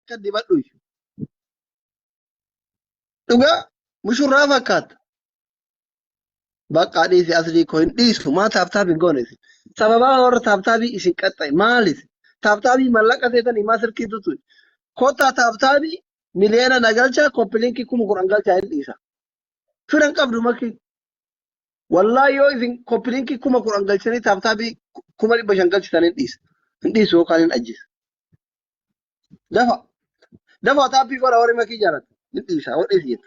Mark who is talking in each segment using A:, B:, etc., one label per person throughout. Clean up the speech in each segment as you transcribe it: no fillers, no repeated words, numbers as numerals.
A: كدي بدوي دوغا مشورا فكات بقى دي سي اصلي كوين ديسو ما تابتابي غونيس سببا اور تابتابي اسين قطاي ماليس تابتابي ملقا سيتني ما سركي توتو كوتا تابتابي مليانا نغالچا كوبلينكي كوم غورانغالچا ديسا فرن قبدو مكي والله يو إذن كوبلينكي كوم غورانغالچني تابتابي كوم دي بشانغالچ تاني ديسو كانين اجيس دفع تابي غورا وري مكي جارات ديسا وديسيت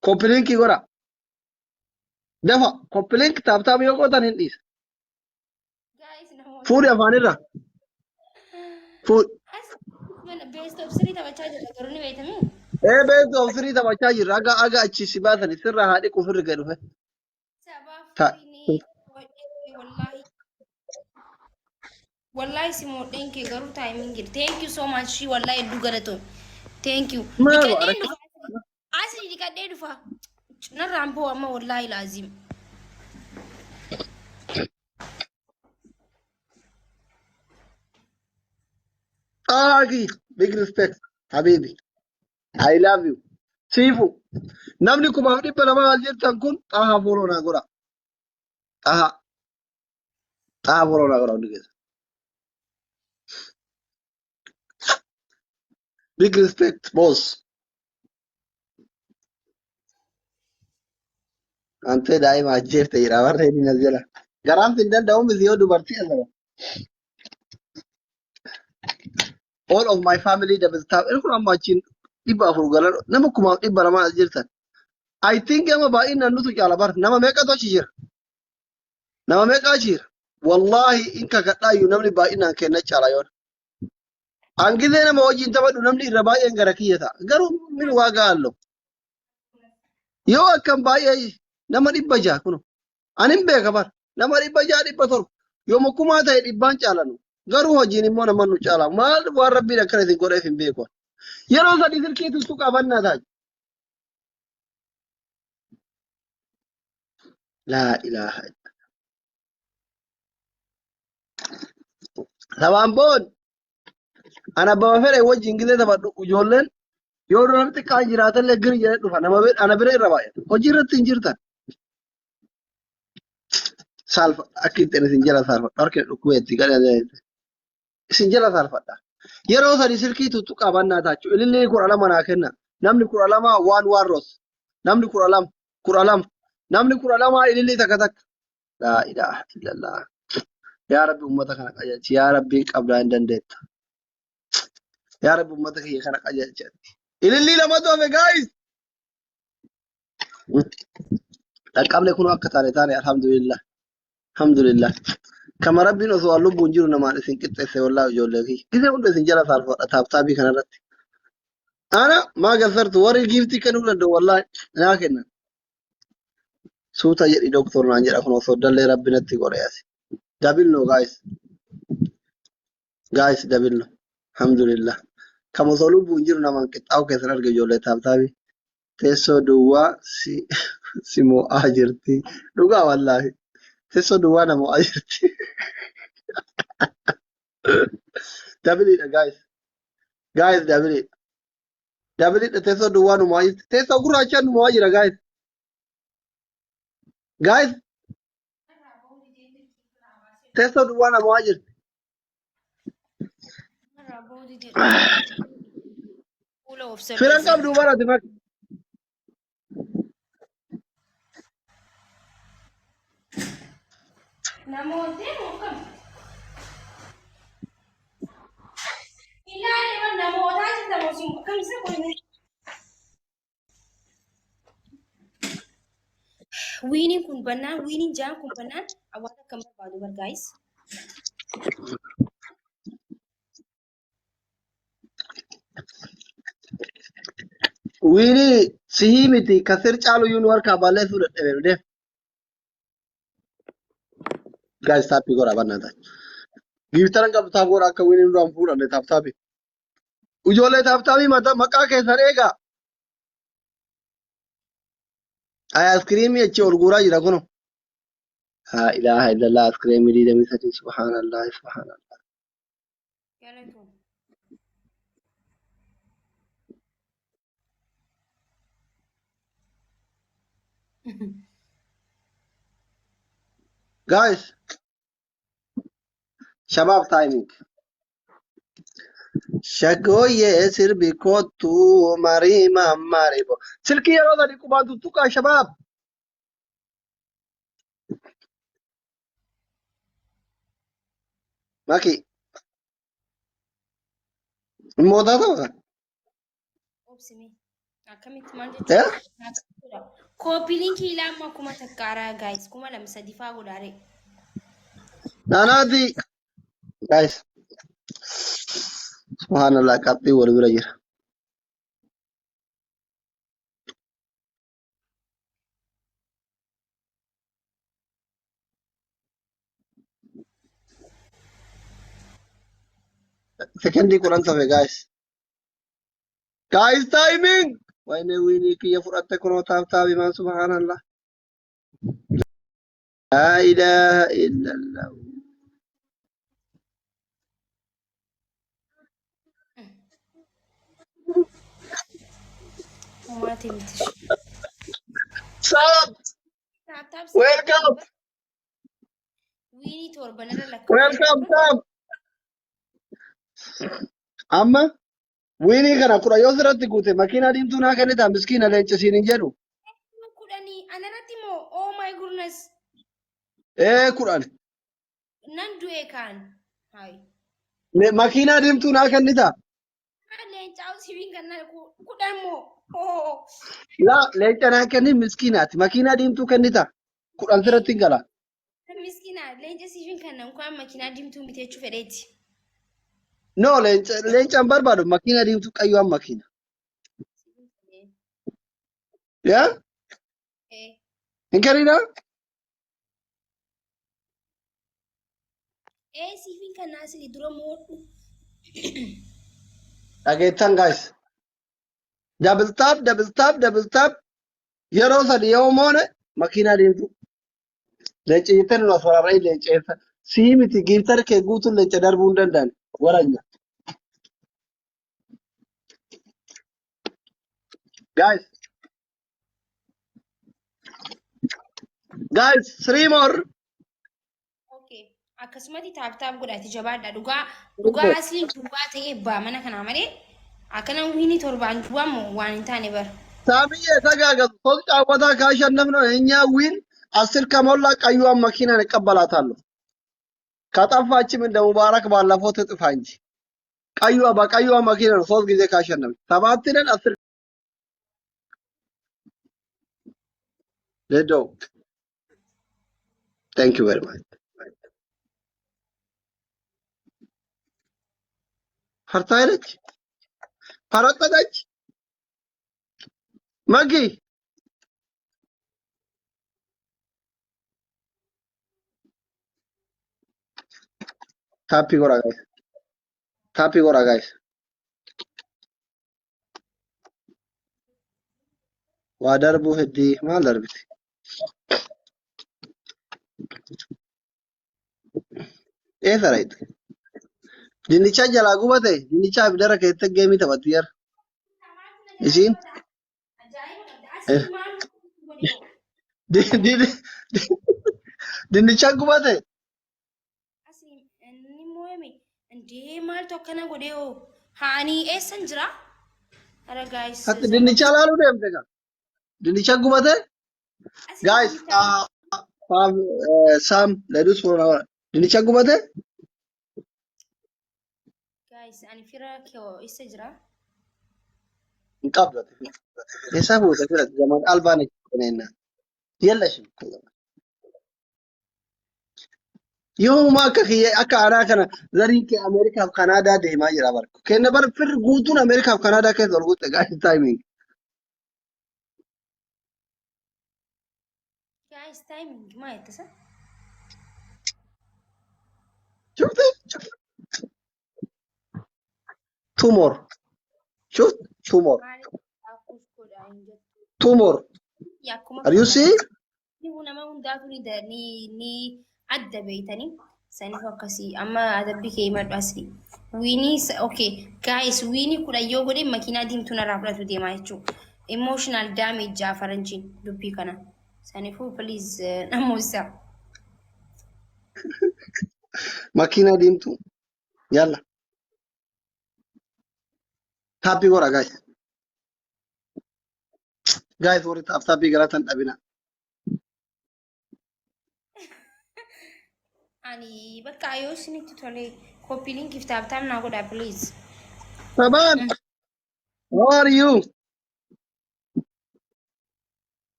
A: كوبلينكي غورا دفع كوبلينك تابتابي يوكو تاني ديس
B: guys
A: فوري افانيرا فور
B: من best of 3 taphachaa jirra garuu ni beektamii
A: بيت اوفري تبعتها جرا اجا اتشي سباثني سر هادي كفر قدوه
B: sabaaf
A: تا
B: ni wallahi si modhen kee garuu timing gir thank you so much wallahi hedduu galatoon thank you
A: ما
B: dikadheen
A: بارك
B: dhufa asii dikadhee dhufa narraan boo amma wallahi laazim
A: اكيد بيج ريسبكت حبيبي اي لاف يو سيفو نمني كما بدي بلا ما الجير تنكون طه فورونا غورا طه فورونا غورا ديس بيج ريسبكت بوس انت دايما جيرت يرا ورني نزله غرام تندن دوم زيو دوبرتي الله all of my family da basta in kuma macin iba furgalar nama kuma ibara ma aljirta I think ama ba ina nusu kyalabar nama me ka to shir nama me ka shir wallahi in ka kada yu namni ba ina ke na chala yon an gide nama wajin ta badu namni raba yan garakiyata garu min waga allo yo akan ba yayi nama dibba ja kuno anin be gabar nama dibba ja dibba tor yo mo kuma ta dibban chalanu garu wajin mo na manu chala mal wa rabbi da kare gore fin be ko yaro sa disir ke tu ka banna ta la ilaha Sabambon, ana ba fere wajin gide da badu ujollen yoro namti kan jiratan le gir jere dufa nama be ana bere rabaya hojirat injirta salfa akid ene sinjala salfa darke dukueti gale sinjala salfa da yero sa di sirki tutu qabanna tachu ilille qur'ala mana kenna namni qur'ala ma wan warros namni qur'alam namni qur'ala ma ilille takatak la ilaha illallah ya rabbi ummata kana qajaji ya rabbi qabla indandet ya rabbi ummata kana qajaji ilille lama do fe guys قبل يكونوا أكتر تاني الحمد لله كما ربي نسوا اللب ونجرنا ما نسين كت سوى الله جل فيه كذا ولا سنجلا صار تاب تابي كنا رت أنا ما قصرت وري جيفتي كانوا لدو والله لكن سوتا يري دكتور نانجر أكون وصل لي ربنا تقول ياسي دبلنا guys دبلنا الحمد لله كما صلوا بونجرنا ما كت أو كسر الجول تاب تابي تسو دوا si mo'aa jirti dhugaa wallaahi teessoo duwwaa na mo'aa jirti dabiliidha guys dabiliidha teessoo duwwaa nu mo'aa jirti teessoo gurraachaan nu mo'aa jira guys teessoo duwwaa na mo'aa jirti firan qabdu barate mak
B: namoonni mukkam ilaalee waan namootaa jirta moosiin mukkam isa qoyne wiiniin kun bannaan wiiniin jaan kun bannaan hawaasa akkam barbaadu bargaayis
A: wiini sihii miti kasir caalu yuun warkaa balleessuu dadhabeeru deef guys taappii goraa bannaata giiftaran qabdu taaf goraa akka wiiniin duraan fuudhanne taaf taappi ijoollee taaf taappii maqaa keessan eegaa askiriimii achi ol guuraa jira kuno haa ilaaha illallah askiriimii diidamii sadii subhaanallah
B: galatoon
A: guys shabab timing shagoye sirbi kotu marima maribo silki yaroda di kubadu tuka shabab maki moda to
B: Obsimi. Akkamit maal
A: eh
B: jechuudha. Koopii linkii ilaamaa kuma takkaaraa guys kuma lama sadi faa godhaare.
A: nanadi guys subhanallah qabdi wal bira jira sekendi kuran tafe guys timing wayne wini kiya furatte kuno tab tab iman subhanallah la ilaha illallah
B: Homaati miti.
A: Sam
B: Taaptaap
A: welcome
B: wiinii torbanarra lakkaa'u.
A: welcome Sam amma wini kana kura yoo sirratti guute makiinaa diimtuu naa kennita miskiina leenca siin hin jedhu
B: Kudhanii anarratti moo oh my goodness
A: kudhan
B: nan du'e kaan. Hayi.
A: makiinaa diimtuu naa kennita
B: Leencaa sibiin kan kudhan moo. Oh.
A: laa leenca naa kenni miskiinaati makiinaa diimtuu kennita kudhan sirratti hin gala
B: Miskiina leenca sibiin kan kan makiinaa diimtuu bitachuu fedheeti.
A: no leenca hin barbaadu makiinaa diimtuu qayyoo makiina yaa hin kenninaa
B: Sibiin kan asii dura moodhu.
A: dhageettan guys double tap yeroo sadi yoo moone makiinaa diimtuu leenca jettee nu as waraabanii leenceessa sii miti giiftar kee guutuun leenca darbuu hin danda'an waranya guys 3 more
B: Okay. Akkasumatti taaptaap godhati jabaadha. Dhugaa asliin duwwaa ta'ee eebbaa mana kanaa malee akkana wiinii torbaan duwwaa moo waan hin taane bara.
A: saamiyyee tagaagatu ሶስት ጫወታ ካሸነፍነው የኛ ዊን 10 ከሞላ ቀዩዋን መኪና እንቀበላታለሁ ከጠፋችም እንደ ሙባረክ ባለፈው ትጥፋ እንጂ ቀዩዋ በቀዩዋ መኪና ነው 3 ጊዜ ካሸነፍን 7 ነን 10 ሌዶ thank you very much ፈርታለች ፈረጠች መጊ ታፒ ጎራ ጋይስ ዋደርቡ ህዲ ማለርብት ኤፈራይት ድንቻ ጀላ ጉበቴ ድንቻ ብደረ ከየተገሚ ተበትየር እሺን ድንቻ ጉበቴ
B: Inni moo'ame indee maaltu akkana godhee hoo haanii eessan jira? Ara guys.
A: Ati dinnicha laaluu deemte gaa dinnicha gubate guys Sam ledus for dinnicha gubate
B: Guys ani fira kee eessa jira?
A: hin qabdate eessa buute fira zaman albaani kenna yellashim yooma akka aanaa kana zarii kee Ameerikaaf Kanaadaa deemaa jira barku kenna bar fir guutuun Ameerikaaf Kanaadaa keessa ol guutte guys timing
B: Guys timing maa ittisa?
A: شفتي two more شفت two more two more are you see
B: nama hundaatu ni adda beeytanii saniif akkasii amma adabbi kee himadhu asii wiinii okay guys wiinii kudhan yoo godhe makiinaa diimtuu narraa fudhatu deemaa jechuudha emotional damage jaa faranjiin dubbii kana Sanifu please namusa.
A: Makiina diimtuu. Yalla. Taappii godha guys. Guys warri taappii galatan dhabina.
B: Ani bakka ayoo isinitti tole copy link iftaaftaan naa godhaa please.
A: Saban, how are you?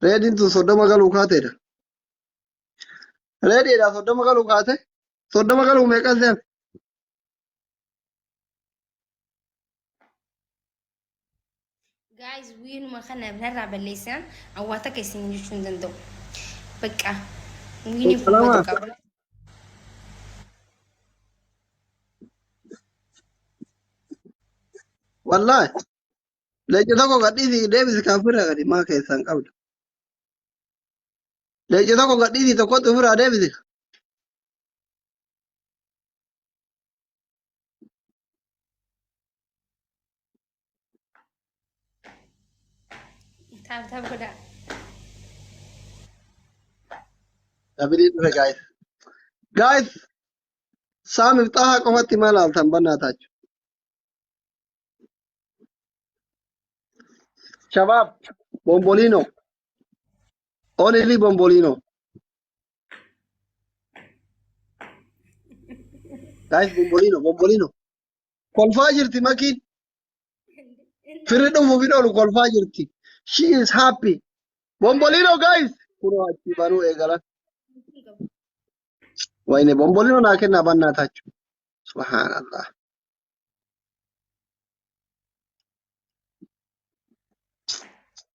A: Ready to soddoma galuu kaateedha. Readyidha soddoma galuu kaate. Soddoma galuu meeqan se'an?
B: Guys, wiinuma kana narraa balleessan awwaata keessan jechuu hin danda'u. Bakka wiinii
A: Salama.
B: fuuldura qaba.
A: Wallahi. Leenci tokko gadhiisii deebisi kaafirra gadi maa keessan qabdu. Leenci tokko gadhiisii tokkotti ofirraa deebisi.
B: Taap godhaa.
A: Dabilii dhufe guys. Guys, saam ifxaahaa qofatti maal ilaaltan bannaa tachu. Shabaab, Bombolino. Only Bombolino. Guys, Bombolino. Kolfaa jirti makiin. Firri dhufuuf hin oolu kolfaa jirti. She is happy. Bombolino guys. Kunoo achi banuu eegalan. Wayne Bombolino naa kennaa bannaa tachu. Subhanallah.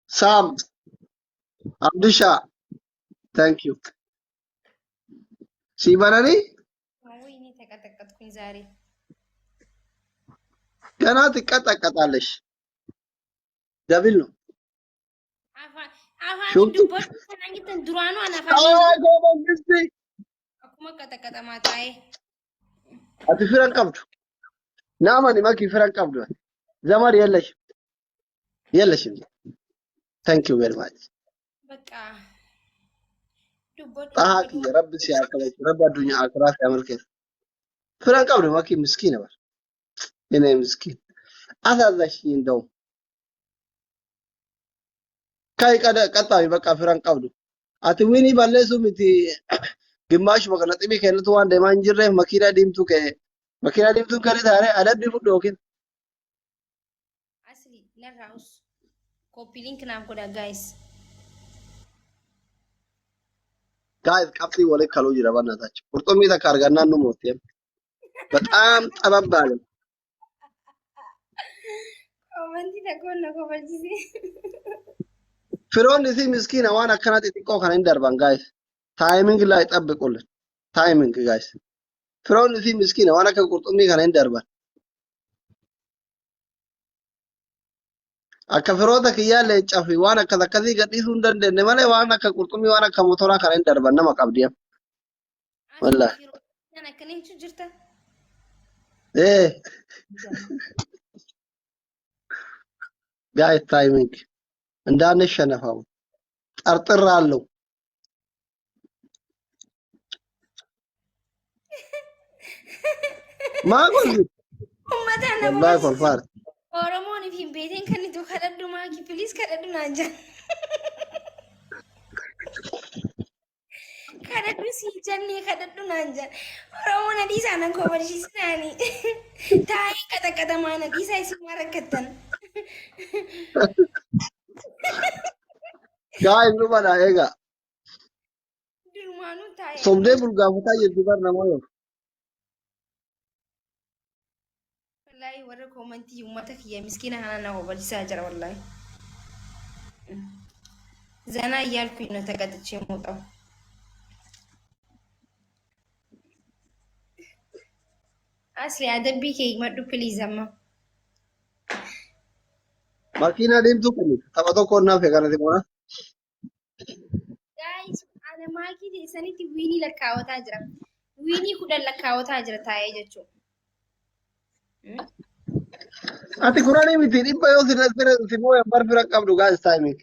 A: Sam, Abdisha, thank you. Si bananii
B: Wiinii taqqaqqatu kun zaarii.
A: ganaa xiqqaa xaqqaxaallesh. Dabilno.
B: Afaan
A: Shukri.
B: dubbatu kan argitan duraanuu an afaan
A: Aa gooban gisti.
B: akkuma qaxaqaxamaa taa'ee.
A: Ati firan qabdu. Naamani makii firan qabdu. Zamar yellash. Yellash. Thank you very much.
B: Bakka dubbatu
A: Xahaa kiyya rabbi si haa kabaju. Rabbi addunyaa akiraa si amalkeessa. Firan qabdu makii miskiina bar. Inee miskiin. Asaazashiin da'u. Kai qaxxaawi bakka firan qabdu. Ati winii balleessuu miti gimmaashuma kana xibii kennitu waan deemaa hin jirreef makiinaa diimtuu ka'e. Makiinaa diimtuun kan taare adabbii fudhu yookiin.
B: asli narraa'us copy link naaf godhaa guys.
A: Guys qabxii waliin kaluu jira bannaa tacha. Qurxummii takka argannaan nu mootti. Bataam xababbaale.
B: Amantii takkoon na kofalchise.
A: Firoonni isii miskiina waan akkana xixiqqoo kana hin darban guys. Taayiming laa xabbiqullen. Taayiming guys. Firoonni isii miskiina waan akka qurxummii kana hin darban. Akka firoota kiyyaa leencaa fi waan akkas akkasii gadhiisuu hin dandeenye malee waan akka qurxummii waan akka motoraa kana hin darban nama qabdiya. Wallahi.
B: Kan akkana jechuu jirta.
A: Eh. Guys taayiming. እንዳንሸነፈው ጠርጥራለሁ። ማቆል
B: Uummataan
A: ወላሂ
B: nama
A: ኮልፋር
B: Oromoon fi beeteen kan itti kadhadhu maakii please kadhadhu naan jedhan. Kadhadhu sii jennee kadhadhu naan jedhan. Oromoon adiisaa nan kofalchiisnaani. Taa'ee qaxaqatamaan adiisaa isin rakkattan.
A: ጋይስ ኑባና ኤጋ
B: Durumaanuu taa'ee.
A: ሶምዴ ቡልጋፉታ የዱበር ነሞዮ
B: Wallahi warra koomantii uummata kiyya miskiina kana na kofalchiisaa jira wallahi. Zanaa iyyaalku na taqaxichee muuxamu. Asli adabbii kee himadhu please amma.
A: ማኪና ዲምቱ ከኒ ተፈቶ ኮና ፈጋነቲ ኮና
B: Guys, ana maakii teessanitti wiinii lakkaawwataa jira. Wiinii 10 lakkaawwataa jira taa'ee jechuudha.
A: አቲ ኩራኒ ሚቲ ዲባ ዮ ሲነ ሲሞ ያምባር ፍራ ቀብዱ ጋይስ ታይሚንግ